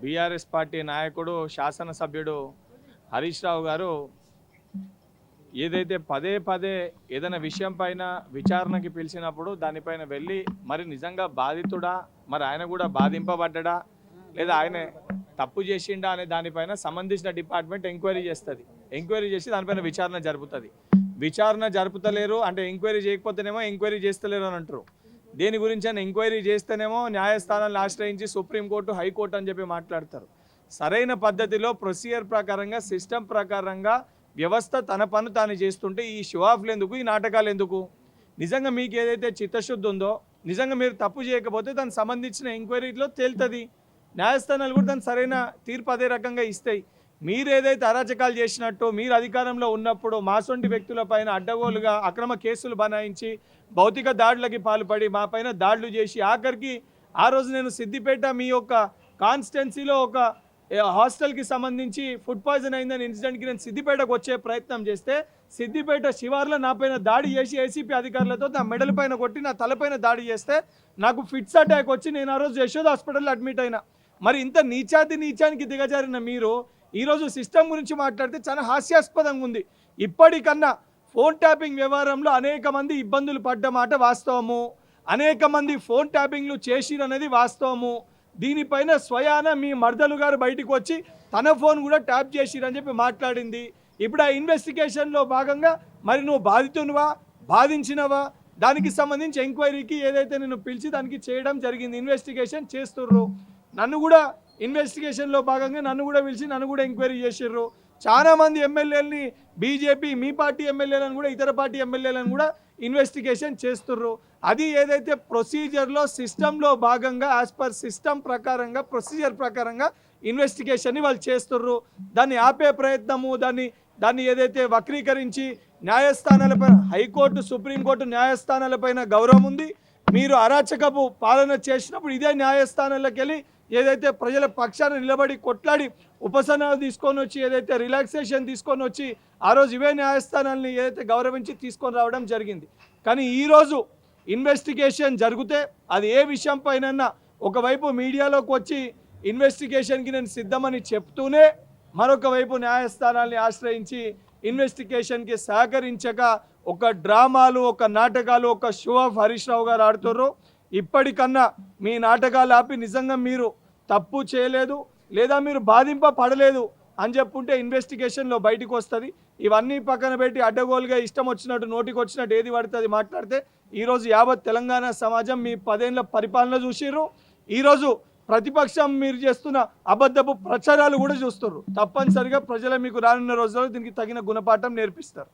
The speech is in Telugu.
బీఆర్ఎస్ పార్టీ నాయకుడు శాసనసభ్యుడు హరీష్ రావు గారు ఏదైతే పదే పదే ఏదైనా విషయం పైన విచారణకి పిలిచినప్పుడు దానిపైన వెళ్ళి మరి నిజంగా బాధితుడా, మరి ఆయన కూడా బాధింపబడ్డా, లేదా ఆయన తప్పు చేసిండా అనే దానిపైన సంబంధించిన డిపార్ట్మెంట్ ఎంక్వైరీ చేస్తుంది. ఎంక్వైరీ చేసి దానిపైన విచారణ జరుపుతుంది. విచారణ జరుపుతలేరు అంటే ఎంక్వైరీ చేయకపోతేనేమో ఎంక్వైరీ చేస్తలేరు అని అంటారు. దేని గురించి అని ఎంక్వైరీ చేస్తేనేమో న్యాయస్థానాలను ఆశ్రయించి సుప్రీంకోర్టు, హైకోర్టు అని చెప్పి మాట్లాడతారు. సరైన పద్ధతిలో ప్రొసీజర్ ప్రకారంగా, సిస్టమ్ ప్రకారంగా వ్యవస్థ తన పని తాను చేస్తుంటే ఈ షో ఆఫ్లు ఎందుకు, ఈ నాటకాలు ఎందుకు? నిజంగా మీకు ఏదైతే చిత్తశుద్ధి ఉందో, నిజంగా మీరు తప్పు చేయకపోతే దానికి సంబంధించిన ఎంక్వైరీలో తేలుతుంది. న్యాయస్థానాలు కూడా దానికి సరైన తీర్పు అదే రకంగా ఇస్తాయి. మీరు ఏదైతే అరాచకాలు చేసినట్టు, మీరు అధికారంలో ఉన్నప్పుడు మాసొంటి వ్యక్తులపైన అడ్డగోలుగా అక్రమ కేసులు బనాయించి భౌతిక దాడులకి పాల్పడి మా పైన దాడులు చేసి ఆఖరికి ఆ రోజు నేను సిద్దిపేట మీ యొక్క కాన్స్టిట్యున్సీలో ఒక హాస్టల్కి సంబంధించి ఫుడ్ పాయిజన్ అయిందని ఇన్సిడెంట్కి నేను సిద్దిపేటకు వచ్చే ప్రయత్నం చేస్తే సిద్దిపేట శివార్లో నా పైన దాడి చేసి ఏసీపీ అధికారులతో నా మెడల పైన కొట్టి నా తలపైన దాడి చేస్తే నాకు ఫిట్స్ అటాక్ వచ్చి నేను ఆ రోజు యశోద హాస్పిటల్లో అడ్మిట్ అయినా. మరి ఇంత నీచానికి దిగజారిన మీరు ఈరోజు సిస్టమ్ గురించి మాట్లాడితే చాలా హాస్యాస్పదంగా ఉంది. ఇప్పటికన్నా ఫోన్ ట్యాపింగ్ వ్యవహారంలో అనేక మంది ఇబ్బందులు పడ్డ మాట వాస్తవము, అనేక మంది ఫోన్ ట్యాపింగ్లు చేసిరనేది వాస్తవము. దీనిపైన స్వయాన మీ మర్దలు గారు బయటకు వచ్చి తన ఫోన్ కూడా ట్యాప్ చేసిరని చెప్పి మాట్లాడింది. ఇప్పుడు ఆ ఇన్వెస్టిగేషన్లో భాగంగా మరి నువ్వు బాధితునివా, బాధించినవా, దానికి సంబంధించి ఎంక్వైరీకి ఏదైతే నేను పిలిచి దానికి చేయడం జరిగింది. ఇన్వెస్టిగేషన్ చేస్తుర్రు. నన్ను కూడా ఇన్వెస్టిగేషన్లో భాగంగా నన్ను కూడా పిలిచి నన్ను కూడా ఎంక్వైరీ చేసిర్రు. చాలామంది ఎమ్మెల్యేలని, బీజేపీ మీ పార్టీ ఎమ్మెల్యేలను కూడా, ఇతర పార్టీ ఎమ్మెల్యేలను కూడా ఇన్వెస్టిగేషన్ చేస్తుర్రు. అది ఏదైతే ప్రొసీజర్లో, సిస్టంలో భాగంగా యాజ్ పర్ సిస్టమ్ ప్రకారంగా, ప్రొసీజర్ ప్రకారంగా ఇన్వెస్టిగేషన్ని వాళ్ళు చేస్తుర్రు. దాన్ని ఆపే ప్రయత్నము, దాన్ని ఏదైతే వక్రీకరించి న్యాయస్థానాలపైన, హైకోర్టు, సుప్రీంకోర్టు న్యాయస్థానాలపైన గౌరవం ఉంది. మీరు అరాచకపు పాలన చేసినప్పుడు ఇదే న్యాయస్థానాలకు వెళ్ళి ఏదైతే ప్రజల పక్షాన నిలబడి కొట్లాడి ఉపశమనం తీసుకొని వచ్చి, ఏదైతే రిలాక్సేషన్ తీసుకొని వచ్చి ఆ రోజు ఇవే న్యాయస్థానాలని ఏదైతే గౌరవించి తీసుకొని రావడం జరిగింది. కానీ ఈరోజు ఇన్వెస్టిగేషన్ జరిగితే అది ఏ విషయం పైన ఒకవైపు మీడియాలోకి వచ్చి ఇన్వెస్టిగేషన్కి నేను సిద్ధమని చెప్తూనే మరొక వైపు న్యాయస్థానాల్ని ఆశ్రయించి ఇన్వెస్టిగేషన్కి సహకరించక ఒక డ్రామాలు, ఒక నాటకాలు, ఒక షో ఆఫ్ హరీష్ రావు గారు ఆడుతుర్రు. ఇప్పటికన్నా మీ నాటకాలు ఆపి నిజంగా మీరు తప్పు చేయలేదు లేదా మీరు బాధింపబడలేదు అని చెప్పుంటే ఇన్వెస్టిగేషన్లో బయటకు వస్తుంది. ఇవన్నీ పక్కన పెట్టి అడ్డగోలుగా ఇష్టం వచ్చినట్టు, నోటికి వచ్చినట్టు ఏది పడుతుంది మాట్లాడితే ఈరోజు యావత్ తెలంగాణ సమాజం మీ 10 ఏళ్ల పరిపాలన చూసిర్రు. ఈరోజు ప్రతిపక్షం మీరు చేస్తున్న అబద్ధపు ప్రచారాలు కూడా చూస్తున్నారు. తప్పనిసరిగా ప్రజలు మీకు రానున్న రోజుల్లో దీనికి తగిన గుణపాఠం నేర్పిస్తారు.